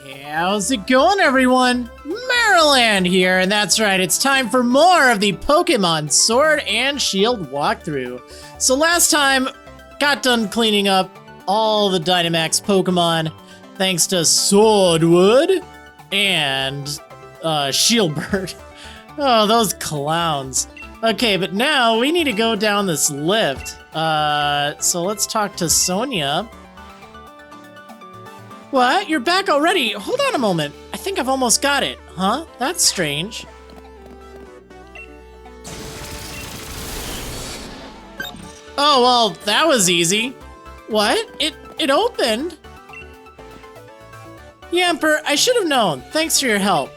How's it going, everyone? Marriland here, and that's right, it's time for more of the Pokemon Sword and Shield walkthrough. So last time, got done cleaning up all the Dynamax Pokemon thanks to Swordwood and Shieldbird. Oh, those clowns. Okay, but now we need to go down this lift. So let's talk to Sonia. What? You're back already? Hold on a moment. I think I've almost got it. Huh? That's strange. Oh, well, that was easy. What? It opened? Yamper, I should have known. Thanks for your help.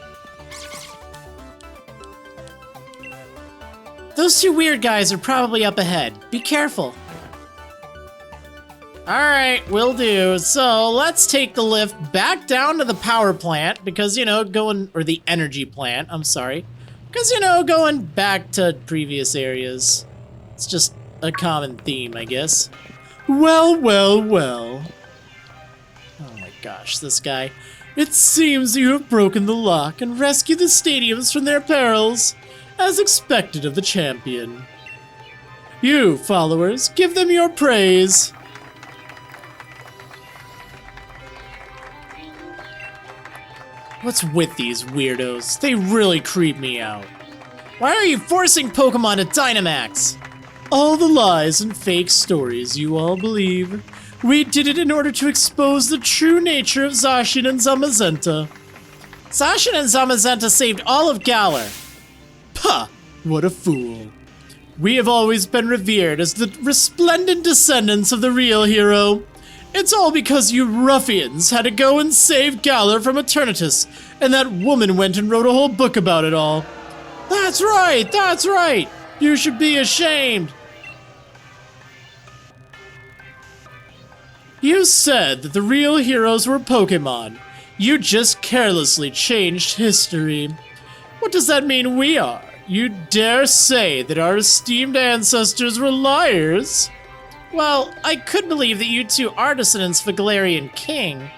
Those two weird guys are probably up ahead. Be careful. Alright, will do. So let's take the lift back down to the power plant because, you know, or the energy plant, I'm sorry. Because, you know, going back to previous areas. It's just a common theme, I guess. Well. Oh my gosh, this guy. It seems you have broken the lock and rescued the stadiums from their perils, as expected of the champion. You, followers, give them your praise. What's with these weirdos? They really creep me out. Why are you forcing Pokemon to Dynamax? All the lies and fake stories you all believe. We did it in order to expose the true nature of Zacian and Zama Zenta. Zacian and Zama Zenta saved all of Galar. Puh! What a fool. We have always been revered as the resplendent descendants of the real hero. It's all because you ruffians had to go and save Galar from Eternatus, and that woman went and wrote a whole book about it all. That's right! You should be ashamed! You said that the real heroes were Pokemon. You just carelessly changed history. What does that mean we are? You dare say that our esteemed ancestors were liars? Well, I could believe that you two are descendants of a Galarian king.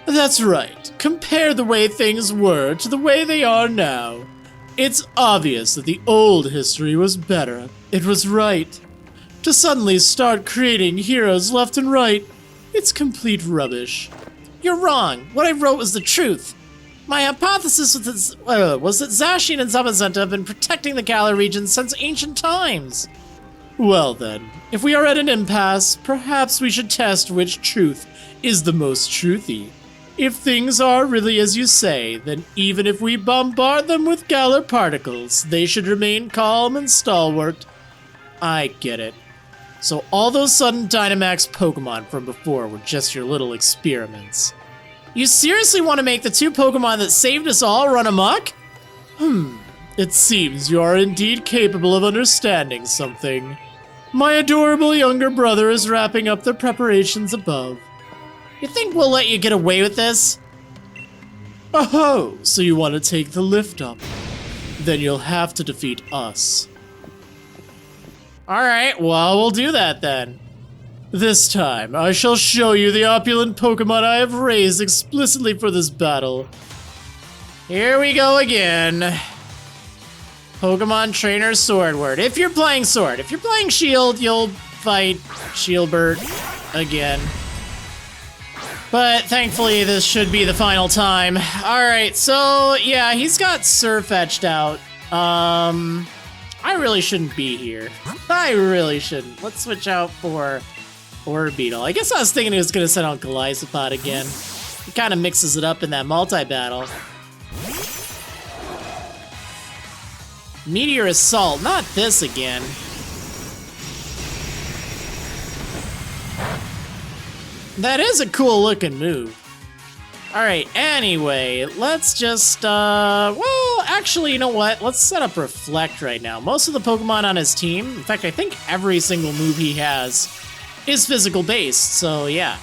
That's right. Compare the way things were to the way they are now. It's obvious that the old history was better. It was right. To suddenly start creating heroes left and right, it's complete rubbish. You're wrong. What I wrote was the truth. My hypothesis was that Zacian and Zama Zenta have been protecting the Galar region since ancient times. Well then, if we are at an impasse, perhaps we should test which truth is the most truthy. If things are really as you say, then even if we bombard them with Galar particles, they should remain calm and stalwart. I get it. So all those sudden Dynamax Pokemon from before were just your little experiments. You seriously want to make the two Pokemon that saved us all run amok? It seems you are indeed capable of understanding something. My adorable younger brother is wrapping up the preparations above. You think we'll let you get away with this? Oh, so you want to take the lift up? Then you'll have to defeat us. Alright, well, we'll do that then. This time, I shall show you the opulent Pokemon I have raised explicitly for this battle. Here we go again. Pokemon Trainer Swordward. If you're playing Sword. If you're playing Shield, you'll fight Shieldbird again. But thankfully, this should be the final time. Alright, so yeah, he's got Surfetched out. I really shouldn't be here. I really shouldn't. Let's switch out for Orbeetle. I guess I was thinking he was going to send out Golisopod again. He kind of mixes it up in that multi-battle. Meteor Assault, not this again. That is a cool looking move. Alright, anyway, let's just, well, actually, you know what? Let's set up Reflect right now. Most of the Pokemon on his team, in fact, I think every single move he has is physical based, so yeah.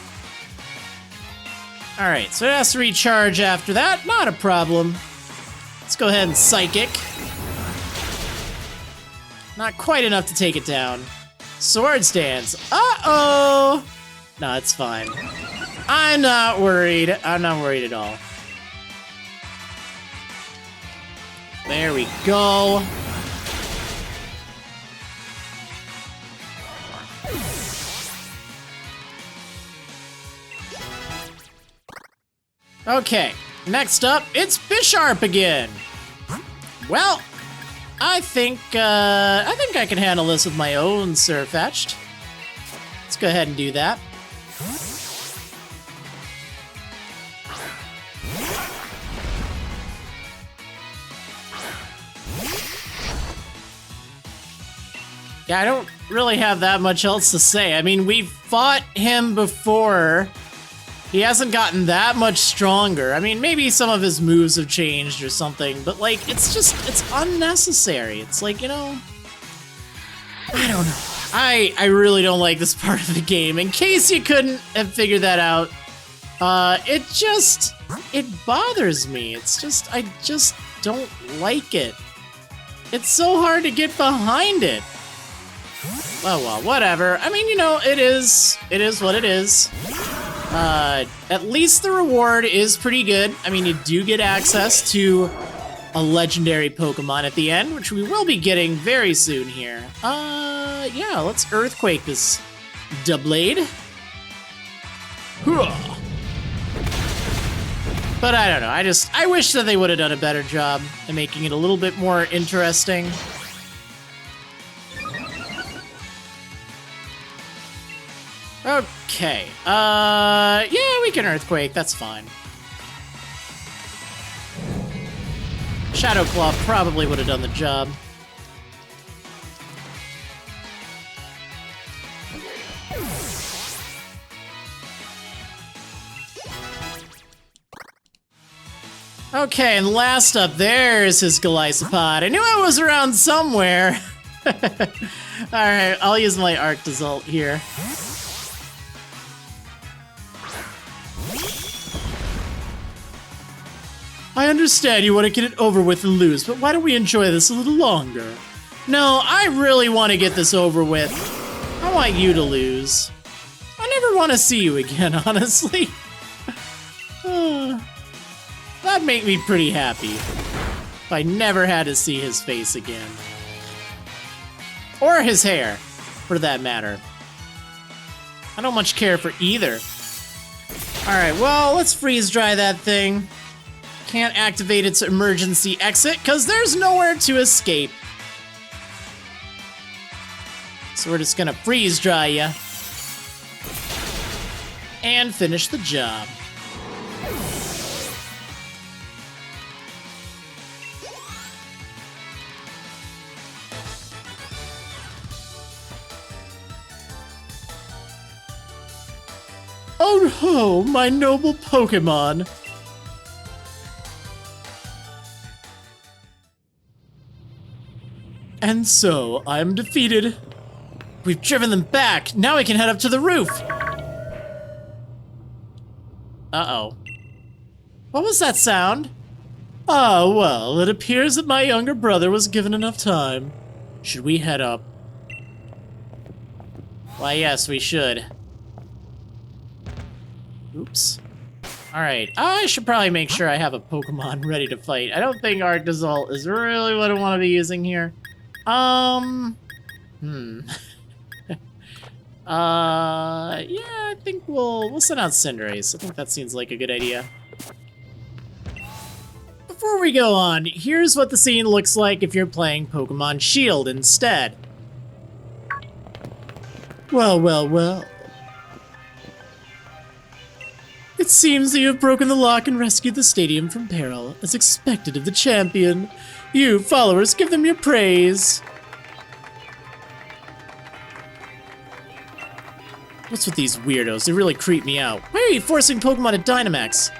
Alright, so it has to recharge after that, not a problem. Let's go ahead and Psychic. Not quite enough to take it down. Swords Dance. Uh-oh! No, it's fine. I'm not worried. I'm not worried at all. There we go. Okay, next up, it's Bisharp again. Well, I think I can handle this with my own Surfetched. Let's go ahead and do that. Yeah, I don't really have that much else to say. I mean, we've fought him before. He hasn't gotten that much stronger. I mean, maybe some of his moves have changed or something, but like, it's unnecessary. It's like, you know, I don't know. I really don't like this part of the game. In case you couldn't have figured that out, it bothers me. I just don't like it. It's so hard to get behind it. Oh well, whatever. I mean, you know, it is what it is. At least the reward is pretty good. I mean, you do get access to a legendary Pokemon at the end, which we will be getting very soon here. Yeah, let's Earthquake this Doublade. But I don't know, I wish that they would have done a better job in making it a little bit more interesting. Okay, yeah, we can Earthquake, that's fine. Shadow Claw probably would have done the job. Okay, and last up, there's his Golisopod. I knew I was around somewhere. Alright, I'll use my Arctozolt here. I understand you want to get it over with and lose, but why don't we enjoy this a little longer? No, I really want to get this over with. I want you to lose. I never want to see you again, honestly. That'd make me pretty happy if I never had to see his face again. Or his hair, for that matter. I don't much care for either. Alright, well, let's freeze dry that thing. Can't activate its emergency exit because there's nowhere to escape. So we're just gonna freeze dry ya and finish the job. Oh ho, my noble Pokemon! And so, I'm defeated. We've driven them back. Now we can head up to the roof. Uh-oh. What was that sound? Ah, well, it appears that my younger brother was given enough time. Should we head up? Why, yes, we should. Oops. Alright, I should probably make sure I have a Pokemon ready to fight. I don't think Arctozolt is really what I want to be using here. Yeah, I think we'll send out Cinderace. I think that seems like a good idea. Before we go on, here's what the scene looks like if you're playing Pokemon Shield instead. Well, well, well. It seems that you have broken the lock and rescued the stadium from peril, as expected of the champion. You, followers, give them your praise. What's with these weirdos? They really creep me out. Why are you forcing Pokemon to Dynamax?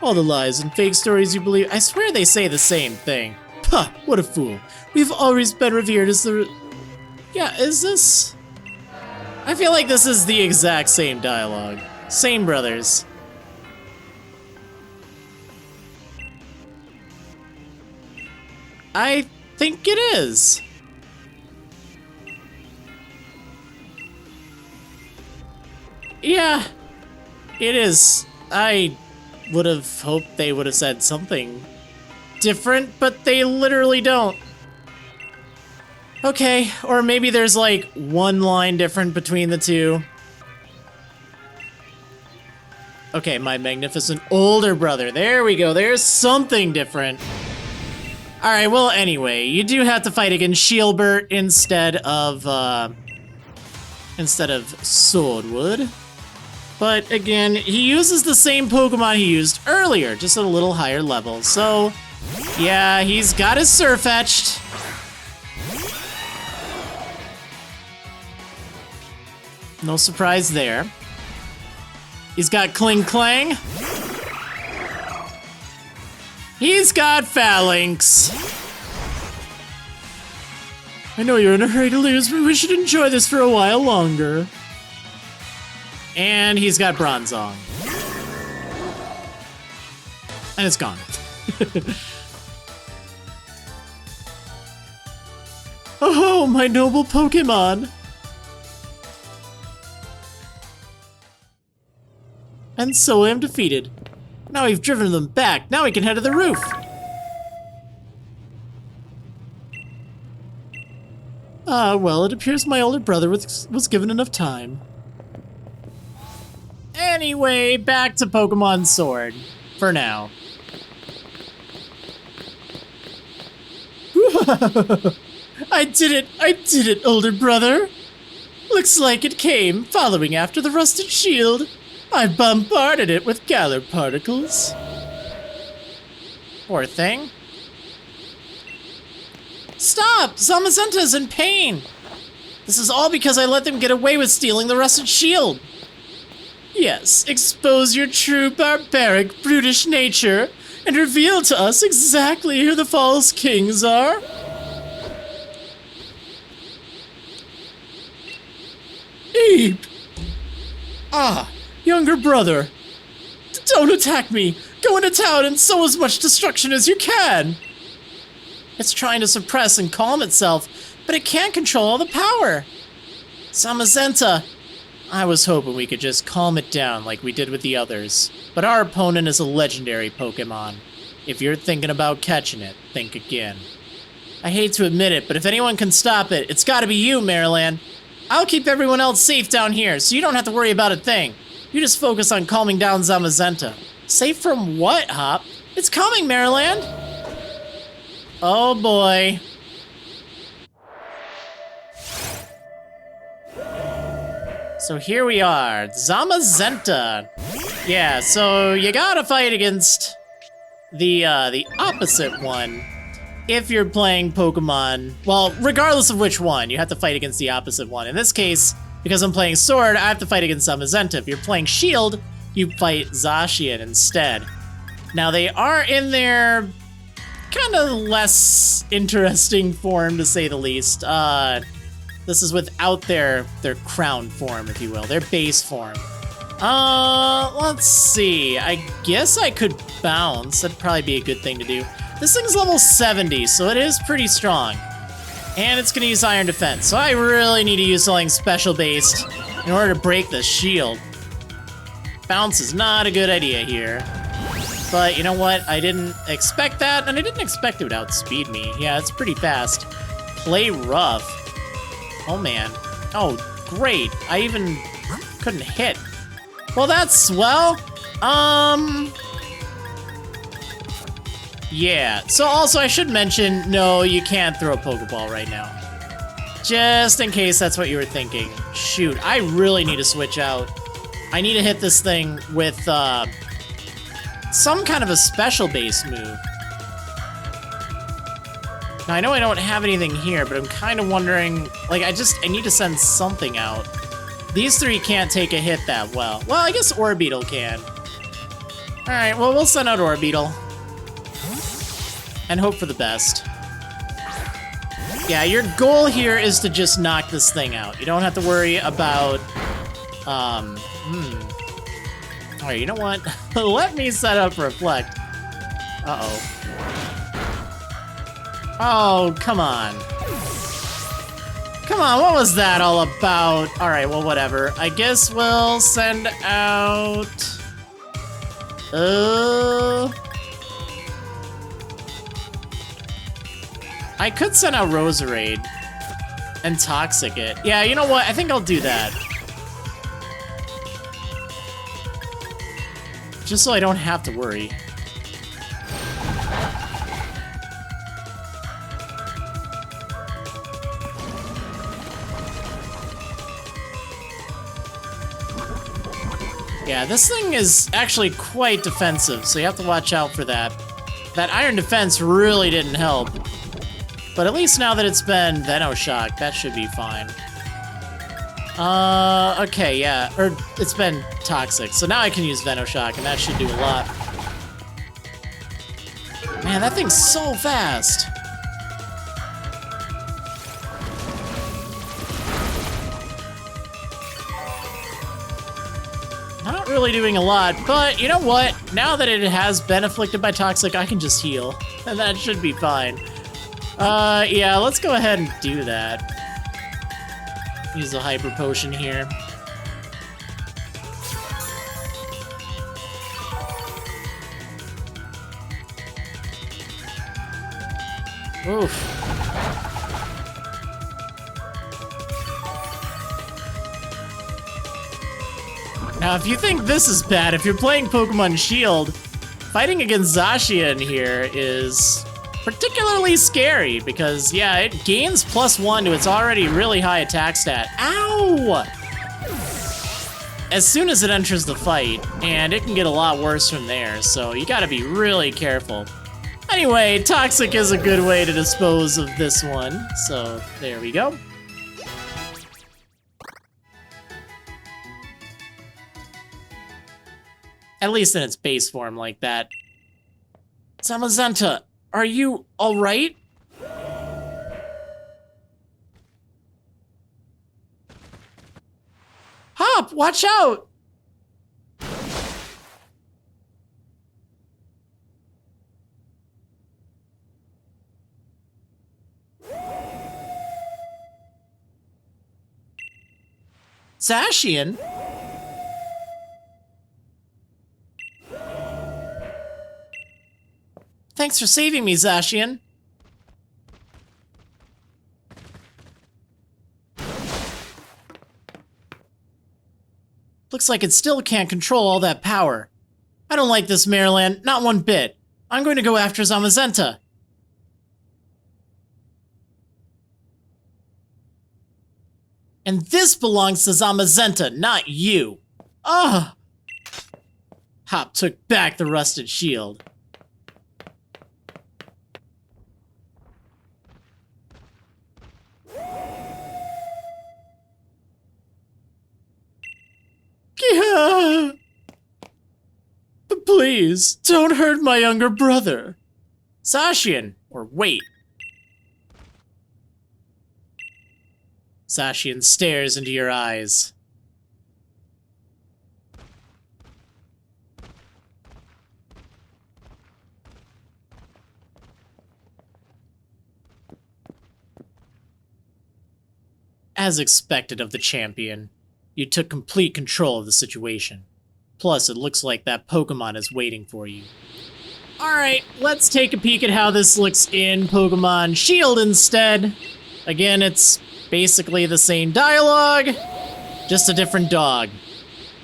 All the lies and fake stories you believe, I swear they say the same thing. Puh, what a fool. We've always been revered as the... Yeah, is this... I feel like this is the exact same dialogue. Same brothers. I think it is. Yeah, it is. I would have hoped they would have said something different, but they literally don't. Okay, or maybe there's like one line different between the two. Okay, my magnificent older brother. There we go. There's something different. All right, well, anyway, you do have to fight against Shieldbert instead of Swordwood. But again, he uses the same Pokemon he used earlier, just at a little higher level. So, yeah, he's got his Surfetched. No surprise there. He's got Kling Clang. He's got Phalanx. I know you're in a hurry to lose, but we should enjoy this for a while longer. And he's got Bronzong. And it's gone. Oh, my noble Pokemon. And so I am defeated. Now we've driven them back. Now we can head to the roof. Ah, well, it appears my older brother was given enough time. Anyway, back to Pokemon Sword. For now. I did it, older brother. Looks like it came following after the rusted shield. I bombarded it with Galar particles. Poor thing. Stop! Zama Zenta is in pain! This is all because I let them get away with stealing the rusted shield. Yes, expose your true barbaric, brutish nature, and reveal to us exactly who the false kings are. Eep! Ah! Younger brother, don't attack me! Go into town and sow as much destruction as you can! It's trying to suppress and calm itself, but it can't control all the power! Zama Zenta, I was hoping we could just calm it down like we did with the others, but our opponent is a legendary Pokemon. If you're thinking about catching it, think again. I hate to admit it, but if anyone can stop it, it's gotta be you, Marriland. I'll keep everyone else safe down here, so you don't have to worry about a thing. You just focus on calming down Zama Zenta. Safe from what, Hop? It's coming, Marriland! Oh boy. So here we are, Zama Zenta. Yeah, so you gotta fight against the opposite one if you're playing Pokemon. Well, regardless of which one, you have to fight against the opposite one. In this case, because I'm playing Sword, I have to fight against Zama Zenta. If you're playing Shield, you fight Zacian instead. Now, they are in their kind of less interesting form, to say the least. This is without their crown form, if you will, their base form. Let's see. I guess I could bounce. That'd probably be a good thing to do. This thing's level 70, so it is pretty strong. And it's gonna use Iron Defense, so I really need to use something special based in order to break the shield. Bounce is not a good idea here. But you know what? I didn't expect that, and I didn't expect it to outspeed me. Yeah, it's pretty fast. Play rough. Oh man. Oh, great. I even couldn't hit. Well, that's swell. Yeah, so also I should mention, no, you can't throw a Pokeball right now. Just in case that's what you were thinking. Shoot, I really need to switch out. I need to hit this thing with, some kind of a special base move. Now, I know I don't have anything here, but I'm kind of wondering, like, I need to send something out. These three can't take a hit that well. Well, I guess Orbeetle can. Alright, well, we'll send out Orbeetle. And hope for the best. Yeah, your goal here is to just knock this thing out. You don't have to worry about, Alright, you know what? Let me set up Reflect. Uh-oh. Oh, come on. Come on, what was that all about? Alright, well, whatever. I guess we'll send out... I could send out Roserade and Toxic it. Yeah, you know what? I think I'll do that. Just so I don't have to worry. Yeah, this thing is actually quite defensive, so you have to watch out for that. That Iron Defense really didn't help. But at least now that it's been Venoshock, that should be fine. Okay, yeah. Or, it's been Toxic, so now I can use Venoshock, and that should do a lot. Man, that thing's so fast! Not really doing a lot, but you know what? Now that it has been afflicted by Toxic, I can just heal, and that should be fine. Yeah, let's go ahead and do that. Use the Hyper Potion here. Oof. Now, if you think this is bad, if you're playing Pokémon Shield, fighting against Zacian here is particularly scary because, yeah, it gains +1 to its already really high attack stat. Ow! As soon as it enters the fight, and it can get a lot worse from there, so you gotta be really careful. Anyway, Toxic is a good way to dispose of this one, so there we go. At least in its base form like that. Zama Zenta, are you alright? Hop, watch out! Zacian? Thanks for saving me, Zacian. Looks like it still can't control all that power. I don't like this, Marriland, not one bit. I'm going to go after Zama Zenta. And this belongs to Zama Zenta, not you. Ugh! Hop took back the rusted shield. Yeah. But please, don't hurt my younger brother. Zacian, or wait. Zacian stares into your eyes. As expected of the champion, you took complete control of the situation. Plus, it looks like that Pokemon is waiting for you. Alright, let's take a peek at how this looks in Pokemon Shield instead. Again, it's basically the same dialogue, just a different dog.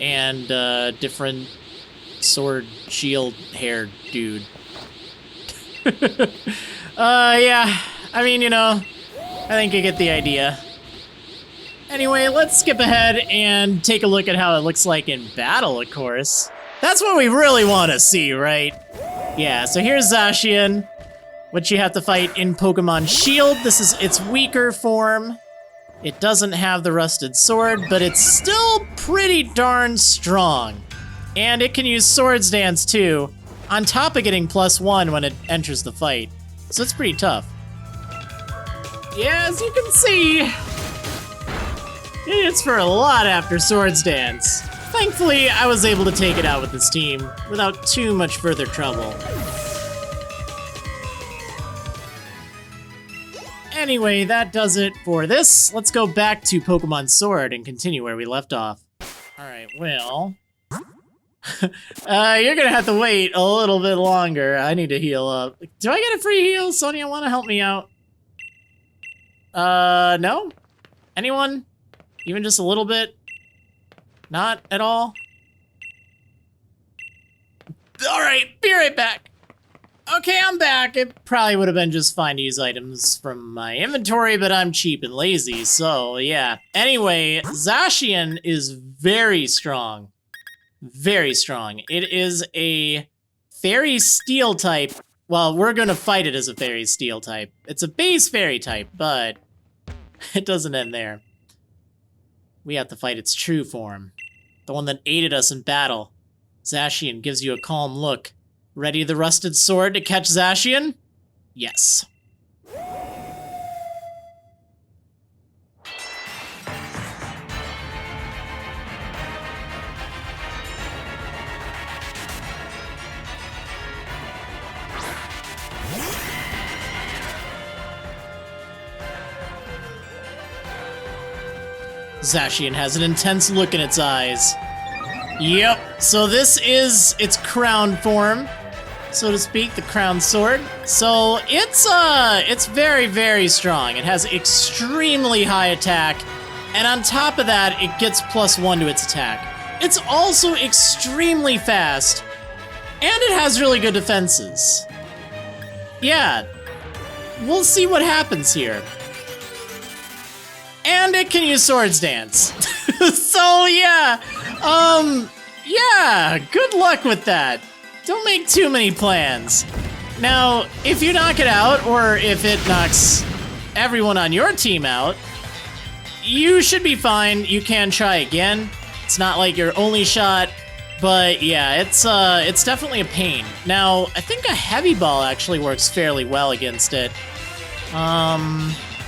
And different sword shield hair dude. Yeah, I mean, you know, I think you get the idea. Anyway, let's skip ahead and take a look at how it looks like in battle, of course. That's what we really want to see, right? Yeah, so here's Zacian, which you have to fight in Pokemon Shield. This is its weaker form. It doesn't have the rusted sword, but it's still pretty darn strong. And it can use Swords Dance too, on top of getting +1 when it enters the fight. So it's pretty tough. Yeah, as you can see, it's for a lot after Swords Dance. Thankfully, I was able to take it out with this team without too much further trouble. Anyway, that does it for this. Let's go back to Pokemon Sword and continue where we left off. Alright, well... you're gonna have to wait a little bit longer. I need to heal up. Do I get a free heal? Sonia, wanna help me out? No? Anyone? Even just a little bit? Not at all? Alright, be right back. Okay, I'm back. It probably would have been just fine to use items from my inventory, but I'm cheap and lazy, so yeah. Anyway, Zacian is very strong. Very strong. It is a Fairy Steel type. Well, we're gonna fight it as a Fairy Steel type. It's a base Fairy type, but it doesn't end there. We have to fight its true form. The one that aided us in battle. Zacian gives you a calm look. Ready the rusted sword to catch Zacian? Yes. Zacian has an intense look in its eyes. Yep, so this is its crown form, so to speak, the crown sword. So it's very, very strong. It has extremely high attack, and on top of that, it gets +1 to its attack. It's also extremely fast, and it has really good defenses. Yeah, we'll see what happens here. And it can use Swords Dance. So yeah, yeah, good luck with that. Don't make too many plans. Now, if you knock it out, or if it knocks everyone on your team out, you should be fine. You can try again. It's not like your only shot, but yeah, it's definitely a pain. Now, I think a heavy ball actually works fairly well against it.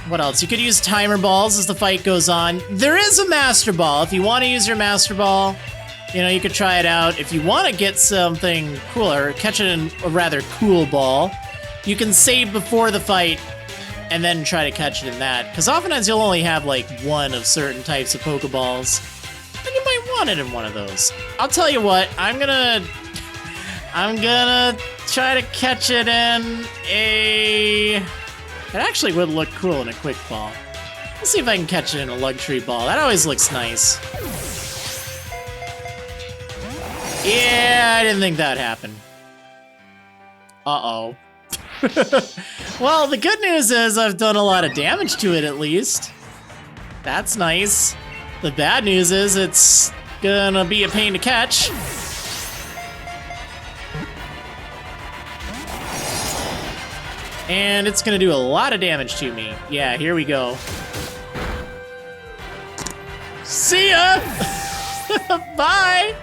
What else? You could use timer balls as the fight goes on. There is a master ball. If you want to use your master ball, you know, you could try it out. If you want to get something cooler, catch it in a rather cool ball, you can save before the fight and then try to catch it in that. Because oftentimes you'll only have like one of certain types of Pokeballs, and you might want it in one of those. I'll tell you what, I'm gonna try to catch it in a... It actually would look cool in a quick ball. Let's see if I can catch it in a luxury ball. That always looks nice. Yeah, I didn't think that'd happen. Uh-oh. Well, the good news is I've done a lot of damage to it at least. That's nice. The bad news is it's gonna be a pain to catch. And it's gonna do a lot of damage to me. Yeah, here we go. See ya! Bye!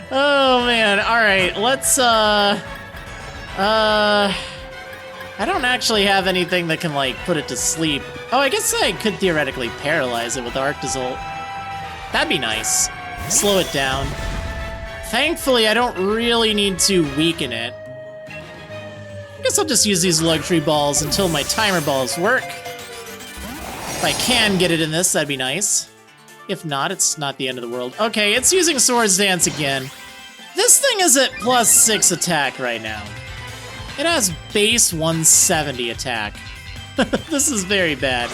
Oh man, alright, let's I don't actually have anything that can like put it to sleep. Oh, I guess I could theoretically paralyze it with Arctozolt. That'd be nice. Slow it down. Thankfully, I don't really need to weaken it. I guess I'll just use these luxury balls until my timer balls work. If I can get it in this, that'd be nice. If not, it's not the end of the world. Okay, it's using Swords Dance again. This thing is at +6 attack right now. It has base 170 attack. This is very bad.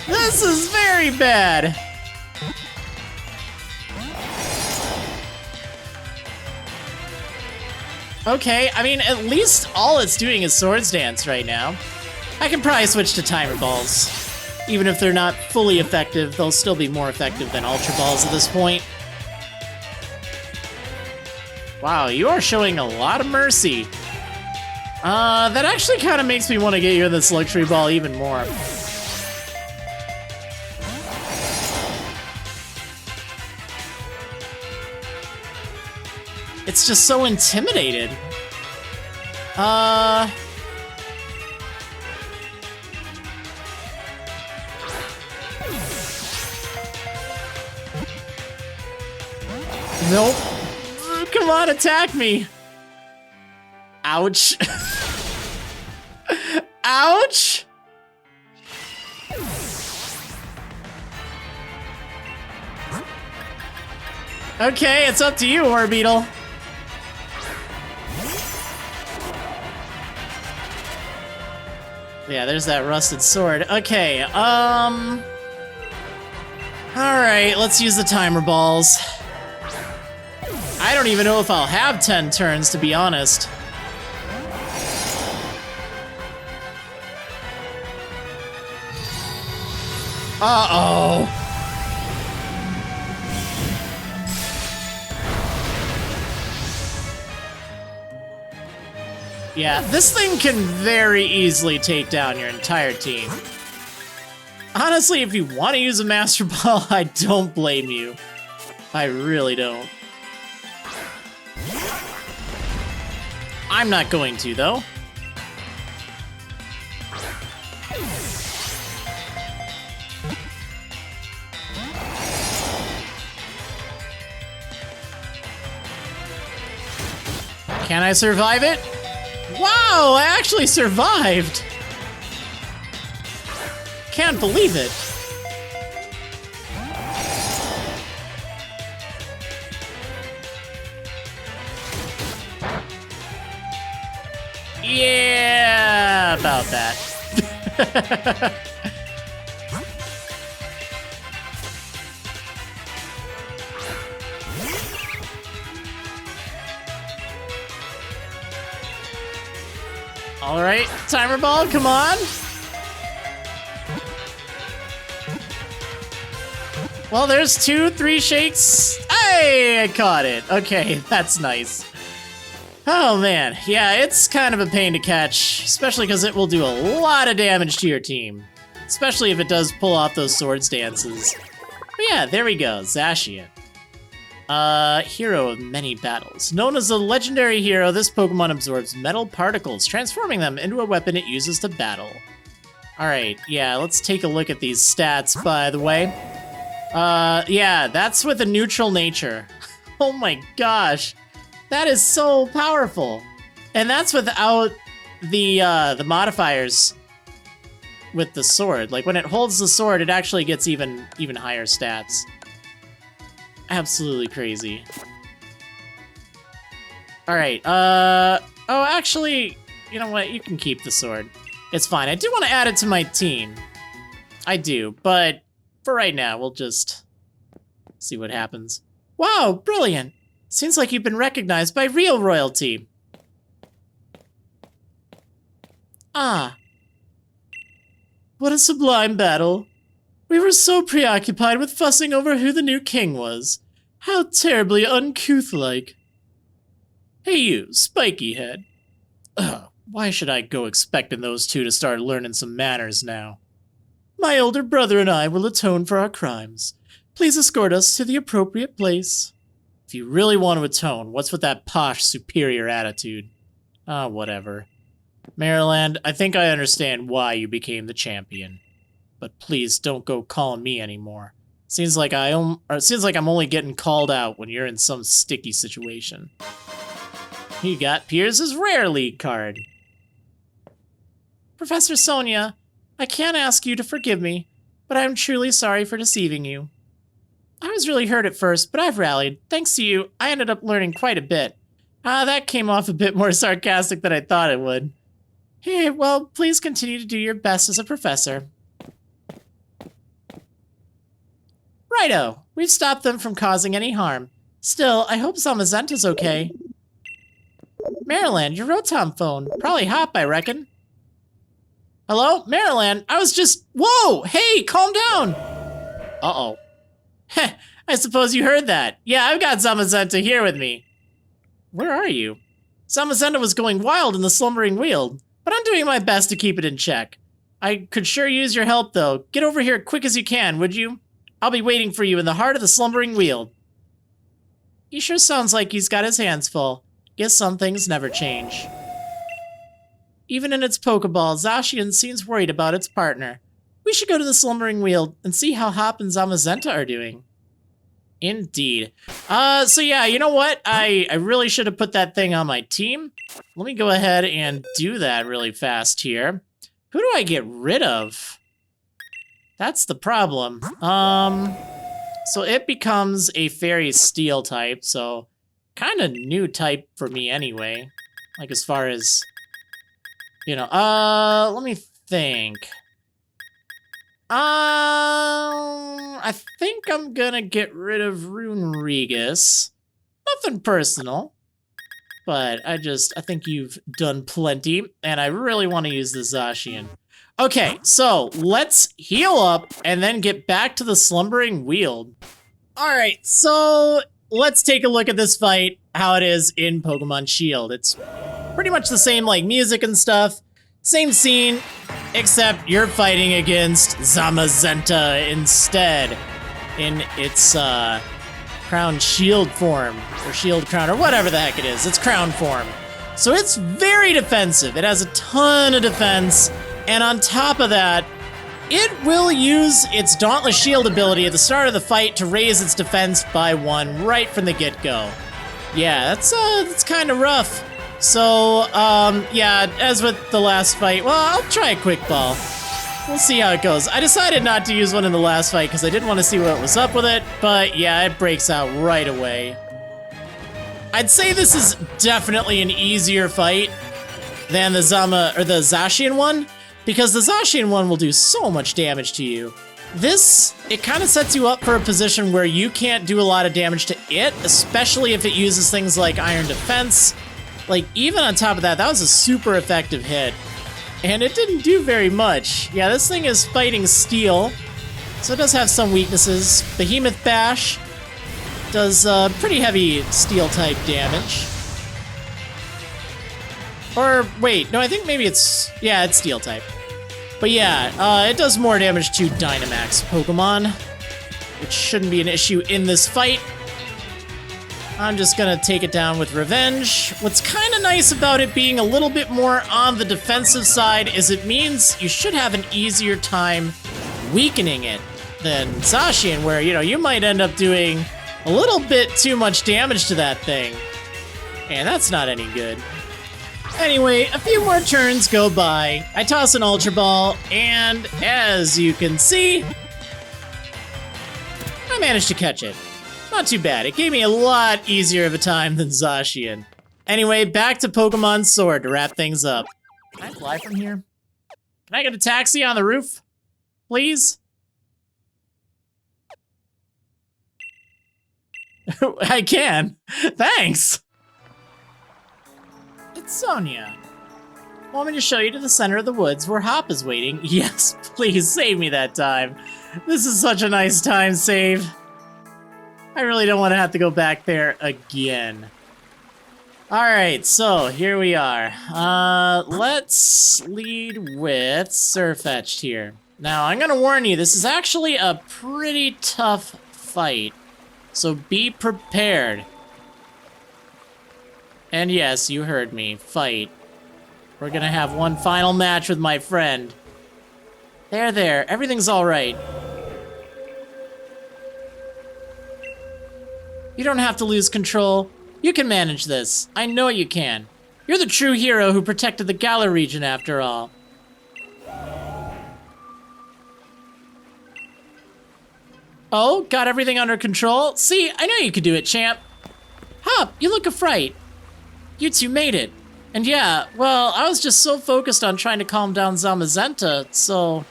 This is very bad. Okay, I mean, at least all it's doing is Swords Dance right now. I can probably switch to Timer Balls. Even if they're not fully effective, they'll still be more effective than Ultra Balls at this point. Wow, you are showing a lot of mercy. That actually kind of makes me want to get you in this Luxury Ball even more. It's just so intimidated. Nope. Come on, attack me. Ouch. Ouch. Okay, it's up to you, Orbeetle. Yeah, there's that rusted sword. Okay, alright, let's use the timer balls. I don't even know if I'll have 10 turns, to be honest. Uh-oh. Yeah, this thing can very easily take down your entire team. Honestly, if you want to use a Master Ball, I don't blame you. I really don't. I'm not going to, though. Can I survive it? Wow, I actually survived! Can't believe it. Yeah, about that. All right, timer ball, come on. Well, there's 2, 3 shakes. Hey, I caught it. Okay, that's nice. Oh man, yeah, it's kind of a pain to catch, especially because it will do a lot of damage to your team. Especially if it does pull off those sword stances. But yeah, there we go, Zacian. Hero of many battles. Known as the legendary hero, this Pokemon absorbs metal particles, transforming them into a weapon it uses to battle. Alright, yeah, let's take a look at these stats, by the way. Yeah, that's with a neutral nature. Oh my gosh. That is so powerful. And that's without the modifiers with the sword. Like, when it holds the sword, it actually gets even higher stats. Absolutely crazy. Alright, oh, actually, you know what? You can keep the sword. It's fine. I do want to add it to my team. I do, but for right now, we'll just see what happens. Wow, brilliant! Seems like you've been recognized by real royalty. Ah. What a sublime battle. We were so preoccupied with fussing over who the new king was. How terribly uncouth-like. Hey you, spiky head. Ugh, why should I go expecting those two to start learning some manners now? My older brother and I will atone for our crimes. Please escort us to the appropriate place. If you really want to atone, what's with that posh, superior attitude? Ah, whatever. Marriland, I think I understand why you became the champion. But please don't go calling me anymore. Seems like I'm only getting called out when you're in some sticky situation. You got Pierce's rare league card. Professor Sonia, I can't ask you to forgive me, but I'm truly sorry for deceiving you. I was really hurt at first, but I've rallied. Thanks to you, I ended up learning quite a bit. That came off a bit more sarcastic than I thought it would. Hey, well, please continue to do your best as a professor. Righto, we've stopped them from causing any harm. Still, I hope Zama Zenta's okay. Marriland, your Rotom phone. Probably hot, I reckon. Hello? Marriland, I was just... Whoa! Hey, calm down! Uh-oh. Heh, I suppose you heard that. Yeah, I've got Zama Zenta here with me. Where are you? Zama Zenta was going wild in the Slumbering Weald, but I'm doing my best to keep it in check. I could sure use your help, though. Get over here quick as you can, would you? I'll be waiting for you in the heart of the Slumbering Weald. He sure sounds like he's got his hands full. Guess some things never change. Even in its Pokeball, Zacian seems worried about its partner. We should go to the Slumbering Weald and see how Hop and Zama Zenta are doing. Indeed. So yeah, you know what? I really should have put that thing on my team. Let me go ahead and do that really fast here. Who do I get rid of? That's the problem. So it becomes a Fairy Steel type, so kind of new type for me anyway. Like as far as, you know, let me think? I think I'm gonna get rid of Runerigus. Nothing personal. But I think you've done plenty, and I really want to use the Zacian. Okay, so let's heal up and then get back to the Slumbering Weald. Alright, so let's take a look at this fight, how it is in Pokemon Shield. It's pretty much the same, like, music and stuff. Same scene, except you're fighting against Zama Zenta instead in its, Crown Shield form, or Shield Crown, or whatever the heck it is. It's Crown form. So it's very defensive. It has a ton of defense, and on top of that, it will use its Dauntless Shield ability at the start of the fight to raise its defense by 1 right from the get-go. Yeah, that's kind of rough. So, yeah, as with the last fight, well, I'll try a Quick Ball. We'll see how it goes. I decided not to use one in the last fight because I didn't want to see what was up with it, but yeah, it breaks out right away. I'd say this is definitely an easier fight than the Zacian one, because the Zacian one will do so much damage to you. This, it kind of sets you up for a position where you can't do a lot of damage to it, especially if it uses things like Iron Defense. Like, even on top of that, that was a super effective hit. And it didn't do very much. Yeah, this thing is fighting Steel, so it does have some weaknesses. Behemoth Bash does pretty heavy Steel-type damage. Or, wait, no, I think maybe it's Steel-type. But yeah, it does more damage to Dynamax Pokemon, which shouldn't be an issue in this fight. I'm just gonna take it down with Revenge. What's kind of nice about it being a little bit more on the defensive side is it means you should have an easier time weakening it than Zacian, where, you know, you might end up doing a little bit too much damage to that thing. And that's not any good. Anyway, a few more turns go by. I toss an Ultra Ball, and as you can see, I managed to catch it. Not too bad. It gave me a lot easier of a time than Zacian. Anyway, back to Pokemon Sword to wrap things up. Can I fly from here? Can I get a taxi on the roof? Please? I can. Thanks! It's Sonia. Want me to show you to the center of the woods where Hop is waiting? Yes, please, save me that time. This is such a nice time save. I really don't want to have to go back there again. Alright, so here we are. Let's lead with Sirfetch'd here. Now, I'm gonna warn you, this is actually a pretty tough fight. So be prepared. And yes, you heard me. Fight. We're gonna have one final match with my friend. There. Everything's alright. You don't have to lose control. You can manage this. I know you can. You're the true hero who protected the Galar region after all. Oh, got everything under control? See, I knew you could do it, champ. Hop, you look a fright. You two made it. And yeah, well, I was just so focused on trying to calm down Zama Zenta, so...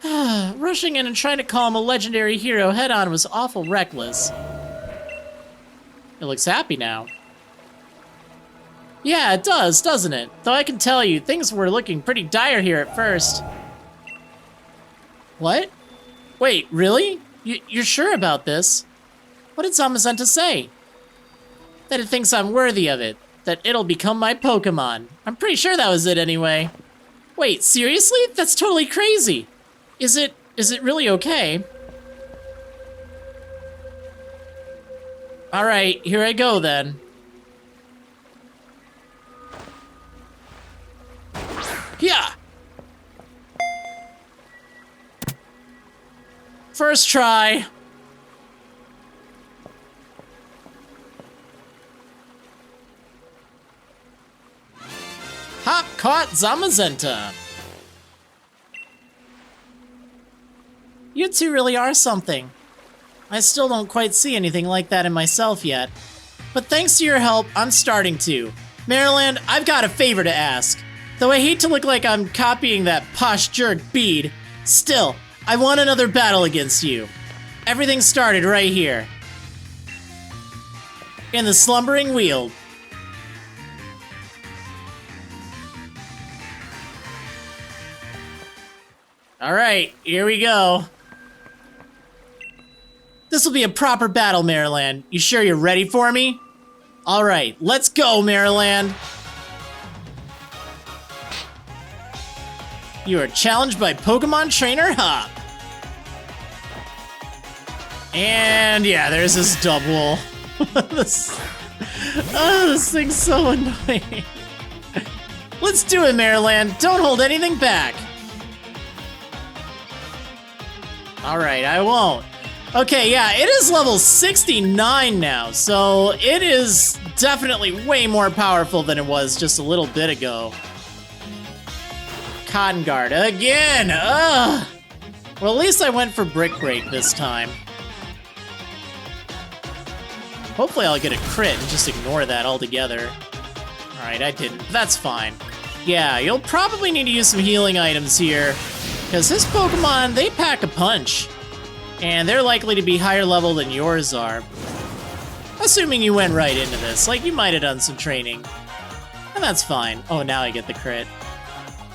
rushing in and trying to calm a legendary hero head-on was awful reckless. It looks happy now. Yeah, it does, doesn't it? Though I can tell you, things were looking pretty dire here at first. What? Wait, really? You're sure about this? What did Zama Zenta say? That it thinks I'm worthy of it. That it'll become my Pokemon. I'm pretty sure that was it anyway. Wait, seriously? That's totally crazy. Is it really okay? Alright, here I go then. Yeah! First try. Hop caught Zama Zenta. You two really are something. I still don't quite see anything like that in myself yet. But thanks to your help, I'm starting to. Marriland, I've got a favor to ask. Though I hate to look like I'm copying that posh jerk Bede, still, I want another battle against you. Everything started right here. In the Slumbering Weald. Alright, here we go. This will be a proper battle, Marriland. You sure you're ready for me? Alright, let's go, Marriland. You are challenged by Pokemon Trainer Hop. And yeah, there's this double. this thing's so annoying. Let's do it, Marriland. Don't hold anything back. Alright, I won't. Okay, yeah, it is level 69 now, so it is definitely way more powerful than it was just a little bit ago. Cotton Guard again! Ugh! Well, at least I went for Brick Break this time. Hopefully I'll get a crit and just ignore that altogether. Alright, I didn't. That's fine. Yeah, you'll probably need to use some healing items here, because this Pokemon, they pack a punch. And they're likely to be higher level than yours are. Assuming you went right into this, like you might have done some training. And that's fine. Oh, now I get the crit.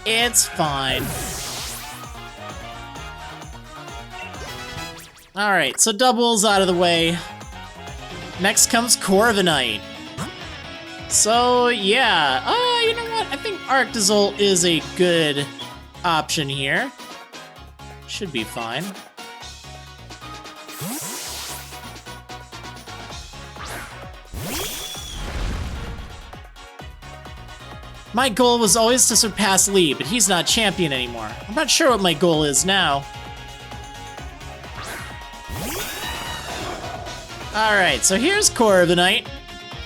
It's fine. Alright, so doubles out of the way. Next comes Corviknight. So, yeah. You know what? I think Arctozolt is a good option here. Should be fine. My goal was always to surpass Lee, but he's not champion anymore. I'm not sure what my goal is now. Alright, so here's Corviknight.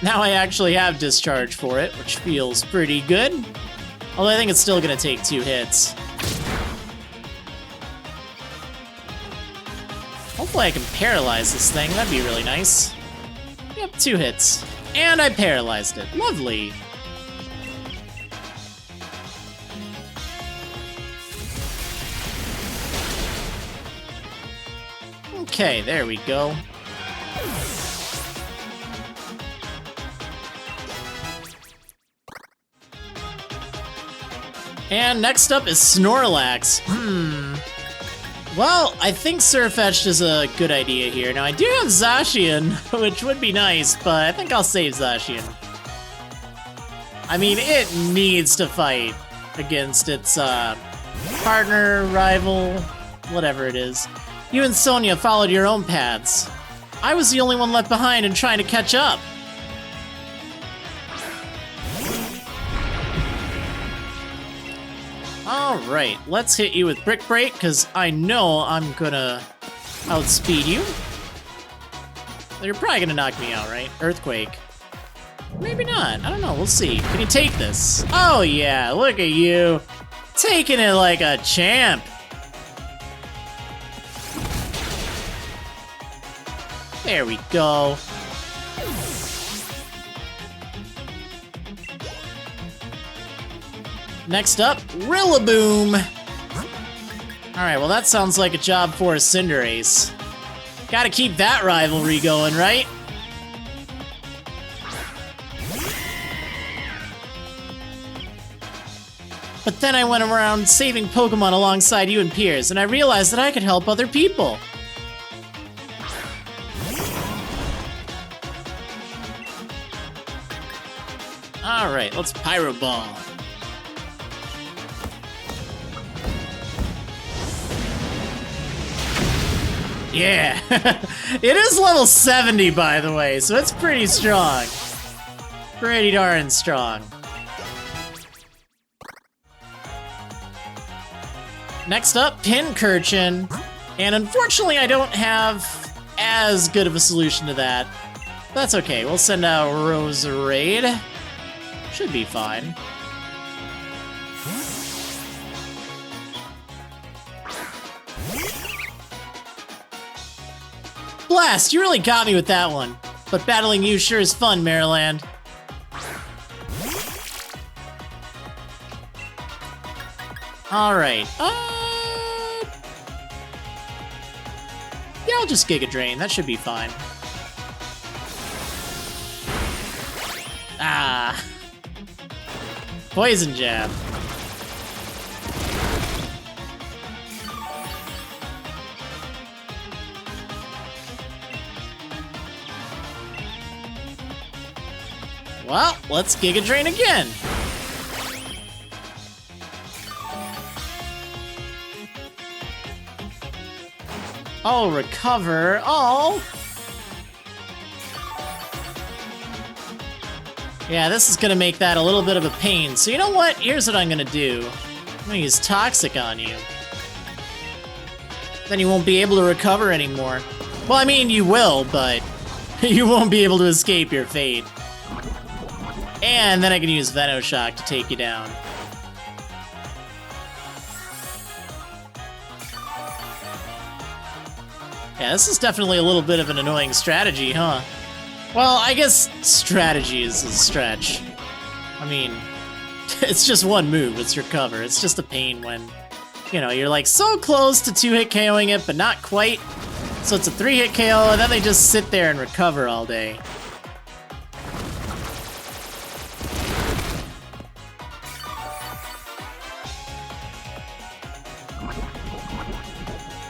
Now I actually have Discharge for it, which feels pretty good. Although I think it's still gonna take 2 hits. Hopefully I can paralyze this thing, that'd be really nice. Yep, 2 hits. And I paralyzed it, lovely. Okay, there we go. And next up is Snorlax. Well, I think Surfetched is a good idea here. Now, I do have Zacian, which would be nice, but I think I'll save Zacian. I mean, it needs to fight against its partner, rival, whatever it is. You and Sonia followed your own paths. I was the only one left behind and trying to catch up. Alright, let's hit you with Brick Break, because I know I'm gonna outspeed you. You're probably gonna knock me out, right? Earthquake. Maybe not. I don't know. We'll see. Can you take this? Oh, yeah. Look at you. Taking it like a champ. There we go. Next up, Rillaboom. Alright, well that sounds like a job for a Cinderace. Gotta keep that rivalry going, right? But then I went around saving Pokemon alongside you and Piers, and I realized that I could help other people. Alright, let's Pyro Ball. Yeah, it is level 70, by the way, so it's pretty strong. Pretty darn strong. Next up, Pincurchin. And unfortunately, I don't have as good of a solution to that. That's okay, we'll send out Roserade. Should be fine. Blast, you really got me with that one. But battling you sure is fun, Marriland. Alright, yeah, I'll just Giga Drain. That should be fine. Ah. Poison Jab. Well, let's Giga Drain again. Oh, recover. Oh. Yeah, this is gonna make that a little bit of a pain. So you know what? Here's what I'm gonna do. I'm gonna use Toxic on you. Then you won't be able to recover anymore. Well, I mean, you will, but you won't be able to escape your fate. And then I can use Venoshock to take you down. Yeah, this is definitely a little bit of an annoying strategy, huh? Well, I guess strategy is a stretch. I mean, it's just one move, it's recover. It's just a pain when, you know, you're like so close to 2-hit KOing it, but not quite. So it's a 3-hit KO, and then they just sit there and recover all day.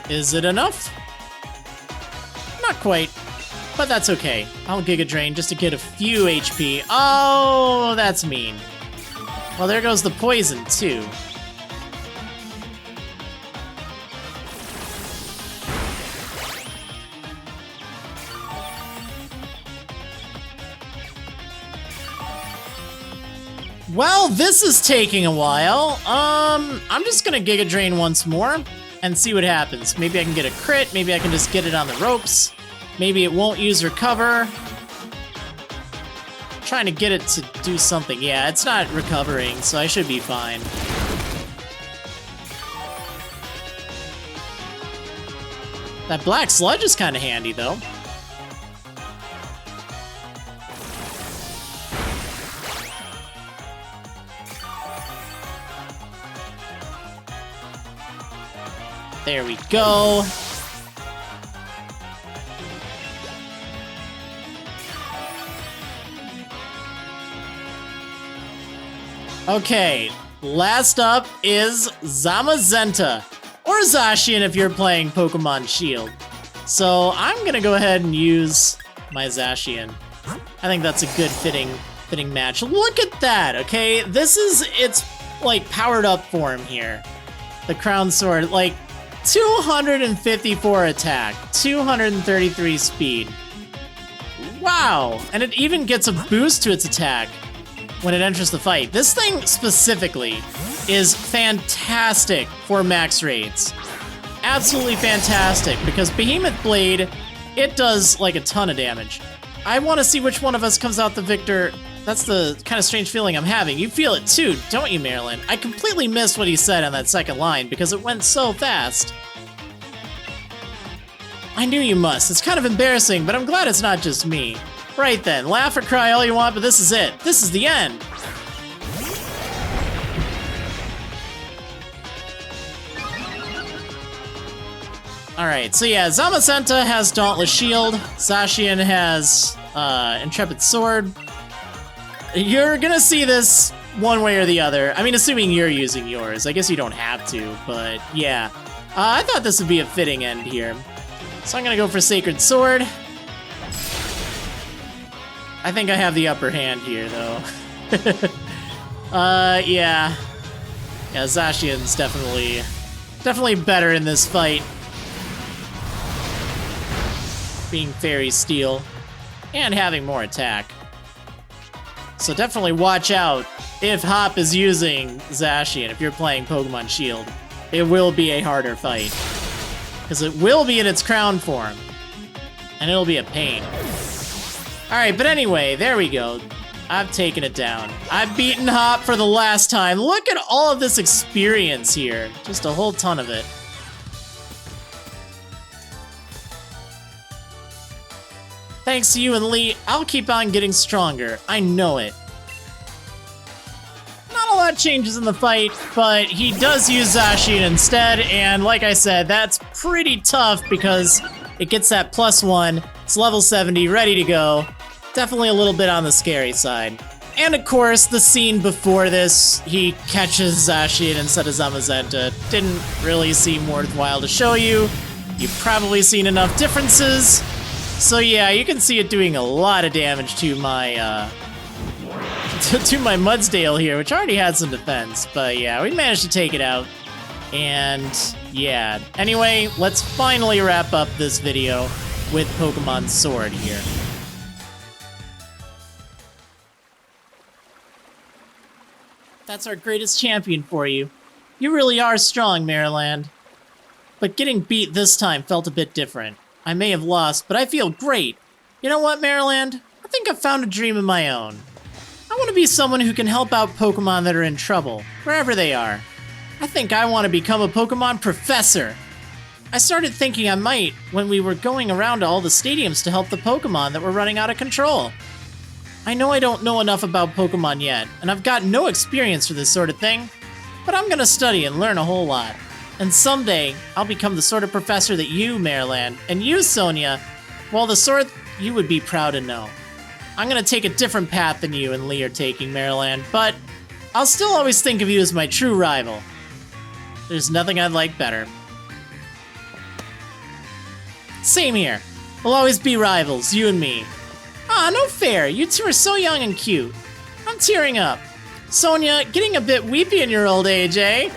Is it enough? Not quite, but that's okay. I'll Giga Drain just to get a few HP. Oh, that's mean. Well, there goes the poison, too. Well, this is taking a while. I'm just gonna Giga Drain once more and see what happens. Maybe I can get a crit, maybe I can just get it on the ropes. Maybe it won't use recover. Trying to get it to do something. Yeah, it's not recovering, so I should be fine. That black sludge is kind of handy, though. There we go. Okay, last up is Zama Zenta, or Zacian if you're playing Pokemon Shield. So I'm gonna go ahead and use my Zacian. I think that's a good fitting match. Look at that, okay? This is its like powered up form here. The Crown Sword, like 254 attack, 233 speed. Wow, and it even gets a boost to its attack when it enters the fight. This thing specifically is fantastic for max raids. Absolutely fantastic, because Behemoth Blade, it does like a ton of damage. I want to see which one of us comes out the victor. That's the kind of strange feeling I'm having. You feel it too, don't you, Marriland? I completely missed what he said on that second line because it went so fast. I knew you must. It's kind of embarrassing, but I'm glad it's not just me. Right then, laugh or cry all you want, but this is it. This is the end. Alright, so yeah, Zama Zenta has Dauntless Shield. Zacian has Intrepid Sword. You're gonna see this one way or the other. I mean, assuming you're using yours. I guess you don't have to, but yeah. I thought this would be a fitting end here. So I'm gonna go for Sacred Sword. I think I have the upper hand here, though. Yeah. Yeah, Zacian's definitely better in this fight. Being Fairy Steel and having more attack. So definitely watch out if Hop is using Zacian, if you're playing Pokemon Shield. It will be a harder fight. Because it will be in its crown form. And it'll be a pain. Alright, but anyway, there we go. I've taken it down. I've beaten Hop for the last time. Look at all of this experience here. Just a whole ton of it. Thanks to you and Lee, I'll keep on getting stronger. I know it. Not a lot of changes in the fight, but he does use Zacian instead, and like I said, that's pretty tough because it gets that +1, it's level 70, ready to go. Definitely a little bit on the scary side. And of course, the scene before this, he catches Zacian instead of Zama Zenta. Didn't really seem worthwhile to show you. You've probably seen enough differences. So yeah, you can see it doing a lot of damage to my, to my Mudsdale here, which already had some defense. But yeah, we managed to take it out. And yeah, anyway, let's finally wrap up this video with Pokemon Sword here. That's our greatest champion for you. You really are strong, Marriland. But getting beat this time felt a bit different. I may have lost, but I feel great. You know what, Marriland? I think I've found a dream of my own. I want to be someone who can help out Pokemon that are in trouble, wherever they are. I think I want to become a Pokemon professor. I started thinking I might when we were going around to all the stadiums to help the Pokemon that were running out of control. I know I don't know enough about Pokemon yet, and I've got no experience for this sort of thing, but I'm gonna study and learn a whole lot. And someday, I'll become the sort of professor that you, Marriland, and you, Sonia, well, the sort you would be proud to know. I'm gonna take a different path than you and Lee are taking, Marriland, but I'll still always think of you as my true rival. There's nothing I'd like better. Same here. We'll always be rivals, you and me. Ah, no fair. You two are so young and cute. I'm tearing up. Sonia, getting a bit weepy in your old age, eh?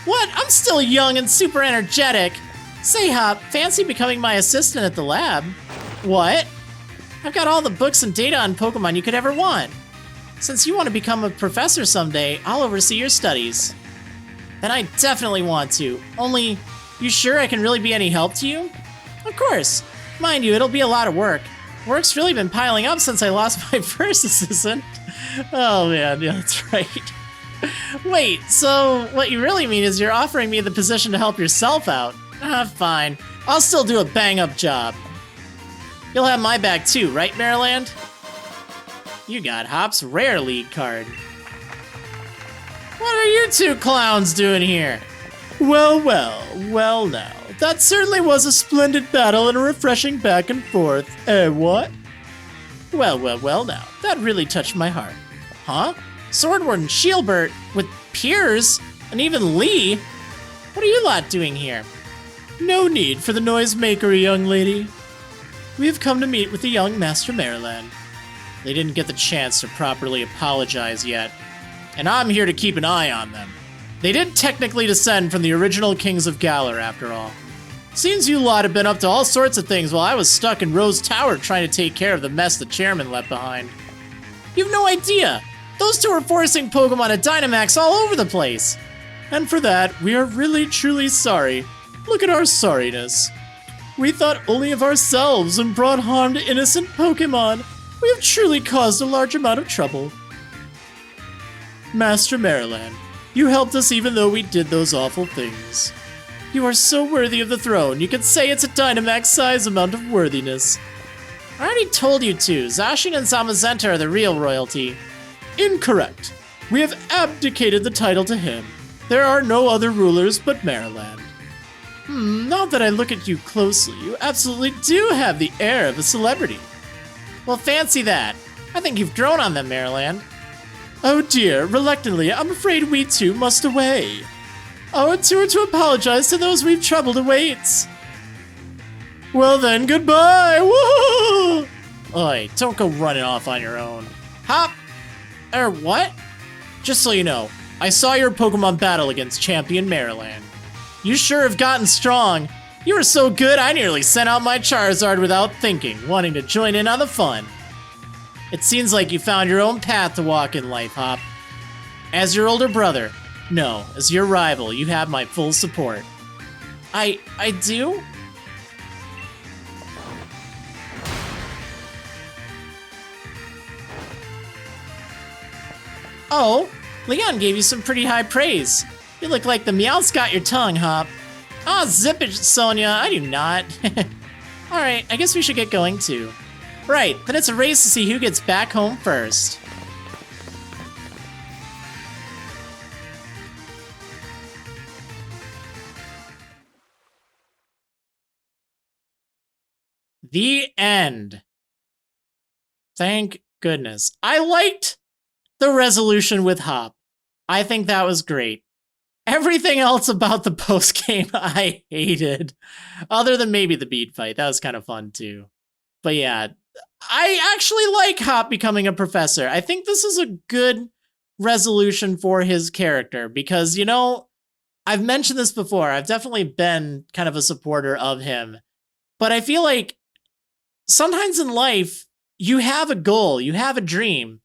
What? I'm still young and super energetic. Say, Hop, fancy becoming my assistant at the lab? What? I've got all the books and data on Pokemon you could ever want. Since you want to become a professor someday, I'll oversee your studies. And I definitely want to. Only, you sure I can really be any help to you? Of course. Mind you, it'll be a lot of work. Work's really been piling up since I lost my first assistant. Oh man, yeah, that's right. Wait, so what you really mean is you're offering me the position to help yourself out? Ah, fine. I'll still do a bang-up job. You'll have my back too, right, Marriland? You got Hop's rare league card. What are you two clowns doing here? Well now. That certainly was a splendid battle and a refreshing back and forth. Eh, what? Well now. That really touched my heart. Huh? Swordward and Shieldbert with Piers and even Lee? What are you lot doing here? No need for the noisemakery, young lady. We have come to meet with the young Master Marriland. They didn't get the chance to properly apologize yet, and I'm here to keep an eye on them. They did technically descend from the original kings of Galar, after all. Seems you lot have been up to all sorts of things while I was stuck in Rose Tower trying to take care of the mess the chairman left behind. You've no idea! Those two are forcing Pokemon to Dynamax all over the place! And for that, we are really truly sorry. Look at our sorriness. We thought only of ourselves and brought harm to innocent Pokemon. We have truly caused a large amount of trouble. Master Marriland, you helped us even though we did those awful things. You are so worthy of the throne, you could say it's a Dynamax-size amount of worthiness. I already told you to. Zacian and Zama Zenta are the real royalty. Incorrect. We have abdicated the title to him. There are no other rulers but Marriland. Now that I look at you closely, you absolutely do have the air of a celebrity. Well, fancy that. I think you've grown on them, Marriland. Oh dear, reluctantly, I'm afraid we too must away. Our tour to apologize to those we've troubled awaits. Well then, goodbye! Woo! Oi, don't go running off on your own. Hop! What? Just so you know, I saw your Pokemon battle against Champion Marriland. You sure have gotten strong. You were so good, I nearly sent out my Charizard without thinking, wanting to join in on the fun. It seems like you found your own path to walk in life, Hop. As your older brother, no, as your rival, you have my full support. I do? Oh, Leon gave you some pretty high praise. You look like the Meowth's got your tongue, Hop. Ah, zip it, Sonia, I do not. Alright, I guess we should get going too. Right, then it's a race to see who gets back home first. The end. Thank goodness. I liked the resolution with Hop. I think that was great. Everything else about the post-game I hated. Other than maybe the bead fight. That was kind of fun too. But yeah, I actually like Hop becoming a professor. I think this is a good resolution for his character because, you know, I've mentioned this before. I've definitely been kind of a supporter of him. But I feel like sometimes in life, you have a goal, you have a dream,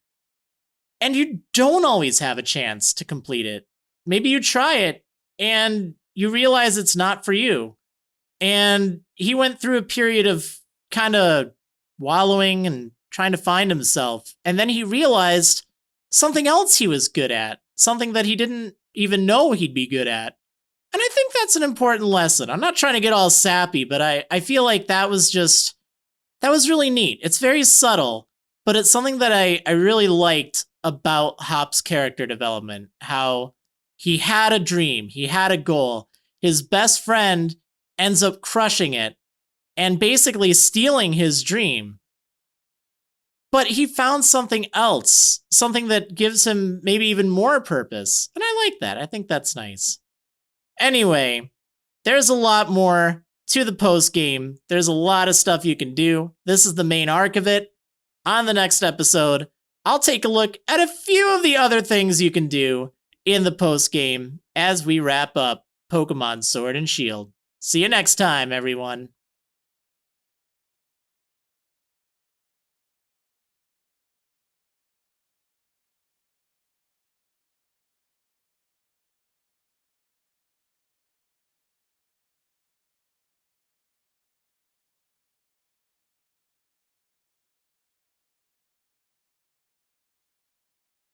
and you don't always have a chance to complete it. Maybe you try it and you realize it's not for you. And he went through a period of kind of wallowing and trying to find himself. And then he realized something else he was good at, something that he didn't even know he'd be good at. And I think that's an important lesson. I'm not trying to get all sappy, but I feel like that was really neat. It's very subtle, but it's something that I really liked about Hop's character development. How he had a dream, he had a goal. His best friend ends up crushing it and basically stealing his dream. But he found something else, something that gives him maybe even more purpose. And I like that. I think that's nice. Anyway, there's a lot more to the post game. There's a lot of stuff you can do. This is the main arc of it. On the next episode, I'll take a look at a few of the other things you can do in the post game as we wrap up Pokemon Sword and Shield. See you next time, everyone.